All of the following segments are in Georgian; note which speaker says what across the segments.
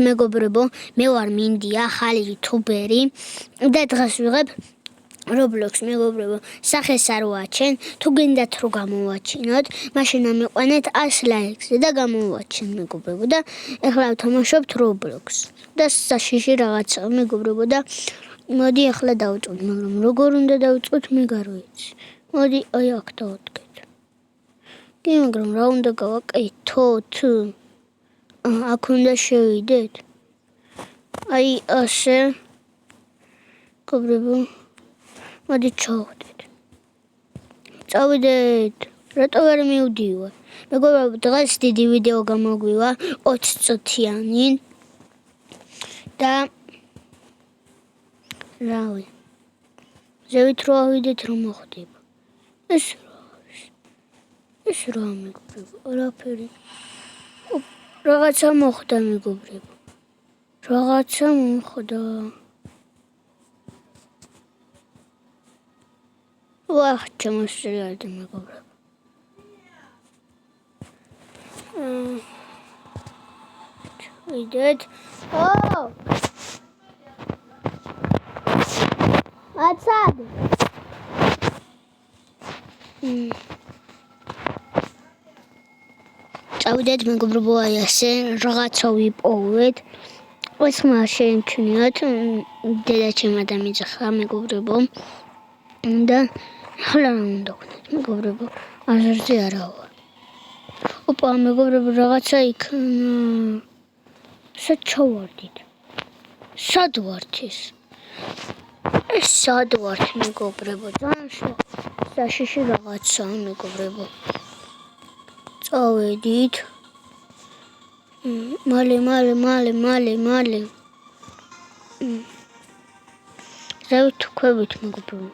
Speaker 1: მეგობრებო, მე ვარ მინდია, ახალი იუთუბერი და დღეს ვიღებ Roblox მეგობრებო, სახეს არ ვაჩენ, თუ გინდათ რომ გამოვაჩინოთ, მაშინ ამიყვანეთ 100 ლაიქს და გამოვაჩენ მეგობრებო და ეხლა ვთამაშობთ Roblox და საშიში რაღაცა მეგობრებო და მოდი ახლა დავუწყოთ, მაგრამ როგორ უნდა დავუწყოთ მე gar ვიცი. მოდი აი აქ დავუდგეთ. კი, მაგრამ რა უნდა გავაკეთოთ? აქ უნდა შევიდეთ. აი ასე. მეგობრებო მოდი ჩავდეთ. წავიდეთ. რატო ვერ მივდივარ? მეგობრებო, დღეს დიდი ვიდეო გამოგვივა 20 წუთიანი და რავი. ზევით რო ავიდეთ რომ მოხდება. ეს რა მეგობრებო, არაფერი. რაღაცა მოხდა მეგობრებო. რაღაცა მოხდა. ვახ, ჩამოსწრიალდი მეგობრებო. ვიდეთ. აცად. წავიდეთ მეგობრებო, აი ასე რაღაცა ვიპოვეთ. ეს ხმა შეიმჩნიოთ დედაჩემ ადამიანზე მეგობრებო. და ახლა რა უნდა ვქნათ მეგობრებო? აზერზე არა ვარ. ოპა მეგობრებო, რაღაცა იქნა. სად ჩავარდით? სად ვართ ეს? ეს სად ვართ მეგობრებო? ძალიან საშიში რაღაცაა მეგობრებო. წავედით. მალე. ზევით ქვევით მეგობრებო.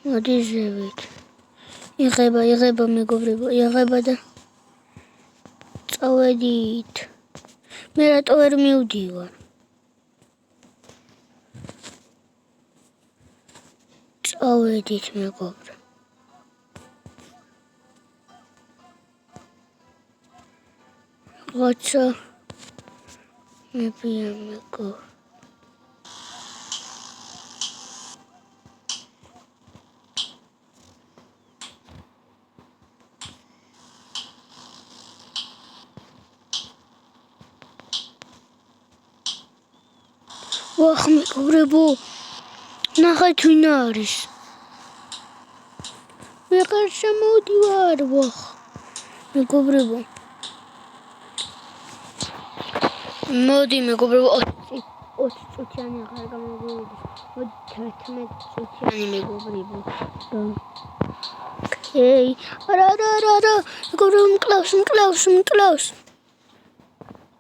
Speaker 1: მოდი ზევით. იღება მეგობრებო, იღება და წავედით. მე რატო ვერ მივდივარ? წავედით მეგობრებო. რაღაცა მებია მეგობრებო. ვახ მეგობრებო, ნახეთ ვინ არის. ვეღარ შემოვდივარ, ვახ მეგობრებო. მოდი მეგობრებო, 20 წუთიანი აღარ გამოვიდეს. მოდი 11 წუთიანი მეგობრებო. ოკეი. არა, მეგობრებო, მკლავს.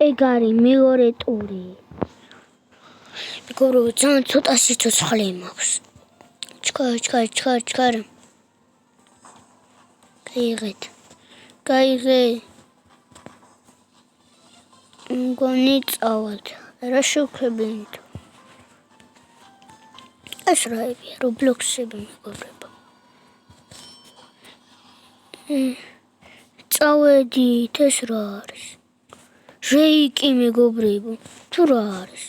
Speaker 1: ეგ არის მეორე ტური. მეგობრებო, ძალიან ცოტა სიცოცხლე მაქვს. ჩქარ. გაიღე. მგონი წავალთ. რა შევქებინით? ეს რაებია, Roblox-ები მეგობრებო. წავედით, ეს რა არის? რეიკი მეგობრებო, თუ რა არის?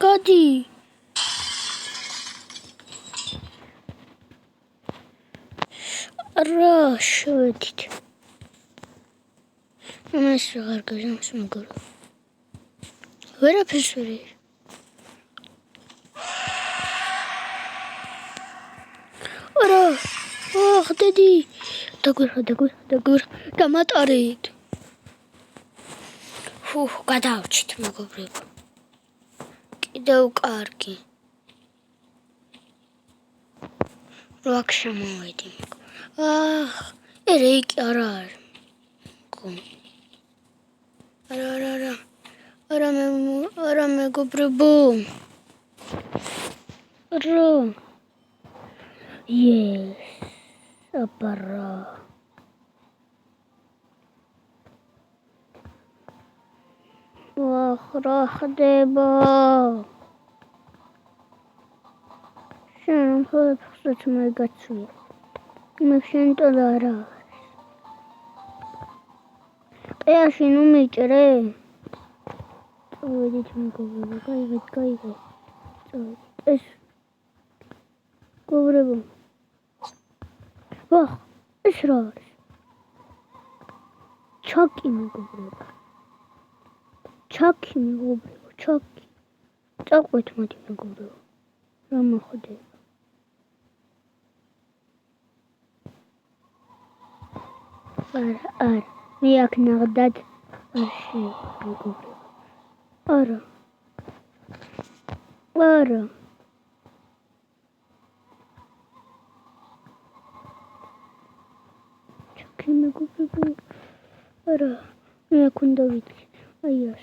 Speaker 1: გადი. რა შევედით? ამას ვეღარ გაზამს მეგობრებო. ვერაფერს ვერ არის. არა, დედი. დაგვირა. დამატარეთ. გადავჭით მეგობრებო. კიდევ კარგი. როაქ შემოვედი მეგობრებო. რეიკი არა არის. არა მეგობრებო. აბარა. ვახ, რა ხდება? შენ ხოლმე მაგაცვია. მე შენ ტოლა არა. ტყეაში ნუ მიჭრე. წავედით მეგობრებო, გაიგე. წავედით. ეს მეგობრებო. ვახ, ეს რა არის? ჩაკი მეგობრებო. ჩაკი. წავყვეთ მოდი მეგობრებო. რა მოხდება? არა, მე აქ ნახდად არ მეგობრებო. არა. ჩაკი მეგობრებო. არა, მე აქ უნდა ვიდე. აი ეს.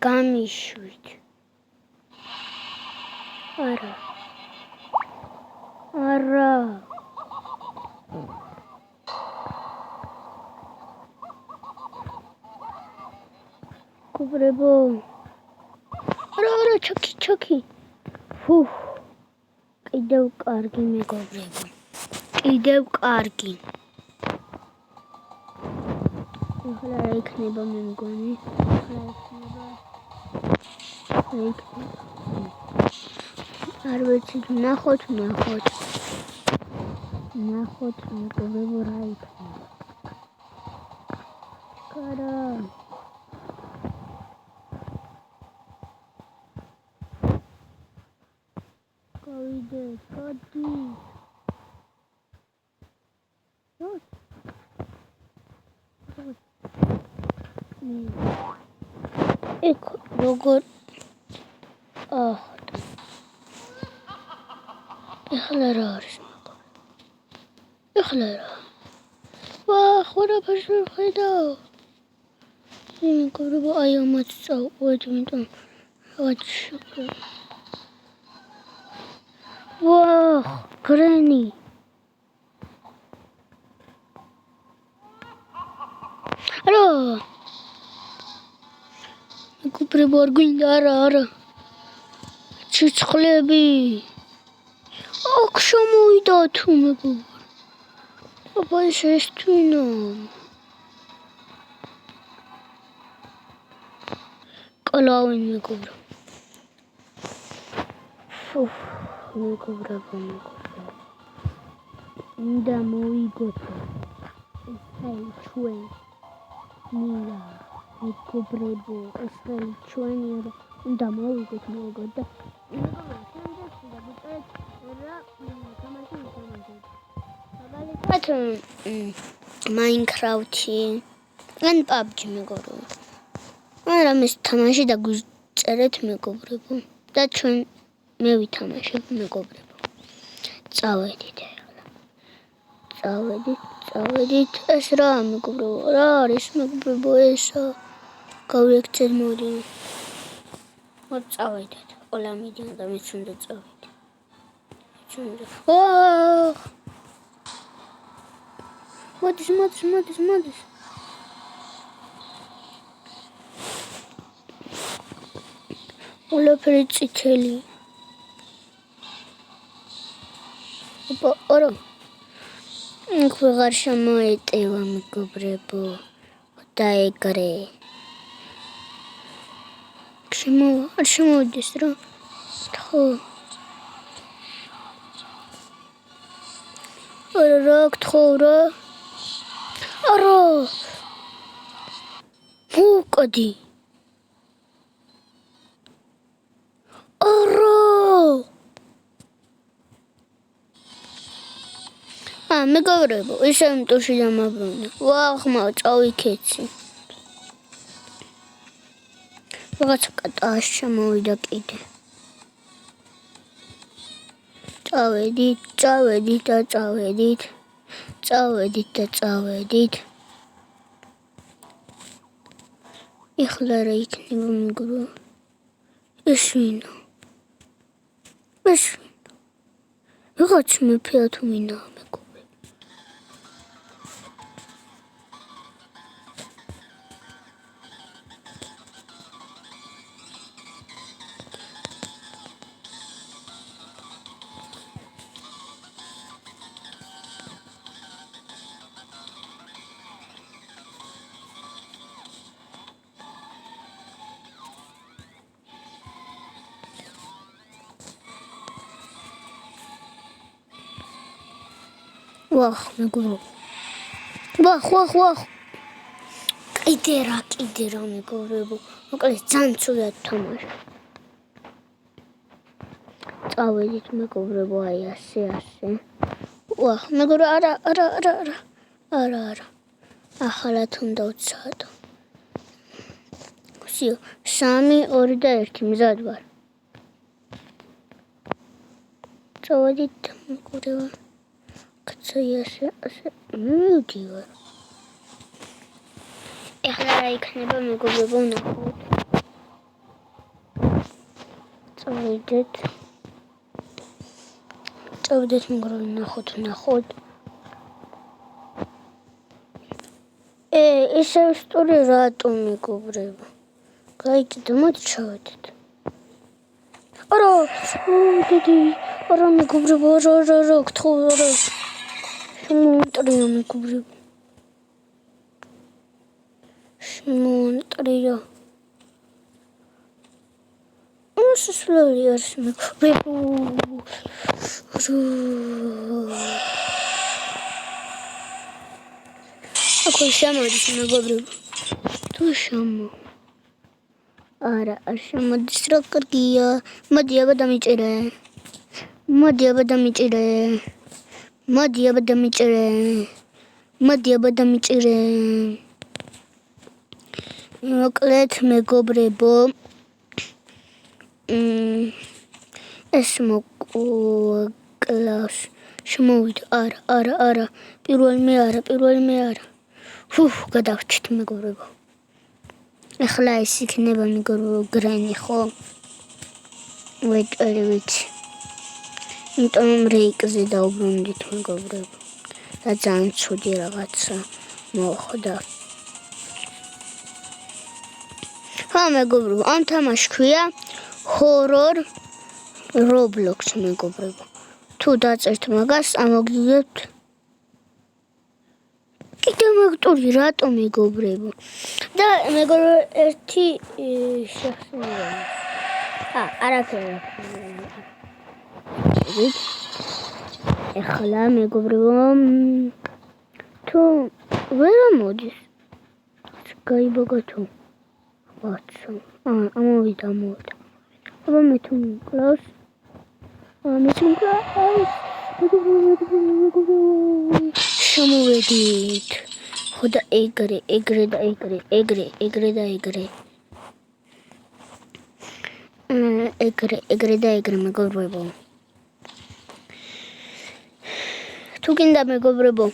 Speaker 1: გამიშვით. არა. მეგობრებო. არა, ჩაკი. კიდევ კარგი მეგობრებო. ახლა რა იქნება მე მგონი? არ ვიცი, ნახოთ მეგობრებო რა იქნება. კარა. გავიდეთ, გადი. ეგ როგორ ეხლა რა არის ვახ ვერაფერს ვერ ხედავ მეგობრებო აი ამაც წავყვეთ იმიტომ რაღაც ვახ გრენი არა მეგობრებო არ გვინდა არა ცოცხლები აქ შემოვიდა თუ მეგობრებო აბა ეს თვინა კლავენ მეგობრებო უნდა მოვიგოთ ეს ჩვენ ნია მეგობრებო ეს ჩვენი უნდა მოვიგოთ და Minecraft-ი ან PUBG მეგობრებო. მაგრამ ეს თამაში და გვიწერეთ მეგობრებო. და ჩვენ მე ვითამაშებ მეგობრებო. წავედით ახლა. წავედით. ეს რა მეგობრებო? რა არის მეგობრებო ესა? გავიქცეთ მოდი. მოდი წავედით. ყველა მიდიან და მეც უნდა წავედით. მოდის. ყველაფერი წითელი. არა. იქ ვეღარ შემოეტევა მეგობრებო. დაეგრე. არ შემოვიდეს რა. ხო. არა გთხოვრა. არა. მოკდი. მეგობრებო, ისე მტუში დამაბრუნე. ვახმა წავიქეცი. რაღაცა კატაში შემოვიდა კიდე. წავედით. ეხლა რა იქნება მეგობრებო? ეს ვინა? რაღაც მეფეა თუ ვინა მეგობრებო? ვახ მეგობრო ვახ კიდე რა მეგობრებო მოკლედ ძალიან ცუდად თამაში წავედით მეგობრებო აი ასე ვახ მეგობრო არა ახალად უნდა ვცადო всё 3 2 და 1 მზად ვარ წავედით მეგობრებო კაცი ასე მივდივარ ეხლა რა იქნება მეგობრებო ნახოთ წავედით მეგობრებო ნახოთ ესე ისტორია რატომ მეგობრებო გაიგეთ მოდი ჩავედით არა დიდი არა მეგობრებო არა გთხოვ არა შემოუნტრია მეგობრებო შემოუნტრია მოსასვლელი არის მეგობრებო აქ შემოდის მეგობრებო თუ შემო არა არ შემოდის რა კარგია მოდი აბა დამიჭერე მოკლედ მეგობრებო ეს მოკლავს შემოვიდა არა პირველი მე არა გადავჭით მეგობრებო ეხლა ის იქნება მეგობრებო გრენი ხო ვიცი იმიტომ რეიკზე დაუბრუნდით მეგობრებო და ძალიან ცუდი რაღაცა მოხდა მეგობრებო ამ თამაშს ქვია horror roblox მეგობრებო თუ დაწერთ მაგას ამოგიგებთ კიდე მეგტური რატო მეგობრებო და მეგობრებო ერთი შეხსენებაა არაფერი ეხლა მეგობრებო თუ ვერ მოდის გაიბოგათო ვაცო ამოვიდა აბა მე თუ მკლავს შემოვედით ხო და ეგრე მეგობრებო თუ გინდა მეგობრებო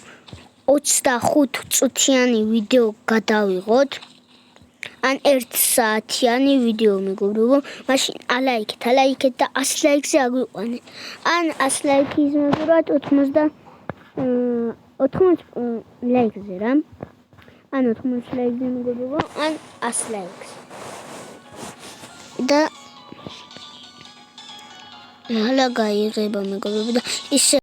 Speaker 1: 25 წუთიანი ვიდეო გადავიღოთ ან 1 საათიანი ვიდეო მეგობრებო მაშინ ალაიქეთ და 100 ლაიქზე აგვიყვანე ან 100 ლაიქის მეგობრად 80 ლაიქზე რა ან 80 ლაიქზე მეგობრებო ან 100 ლაიქზე და ახლა გაიღება მეგობრებო და ისე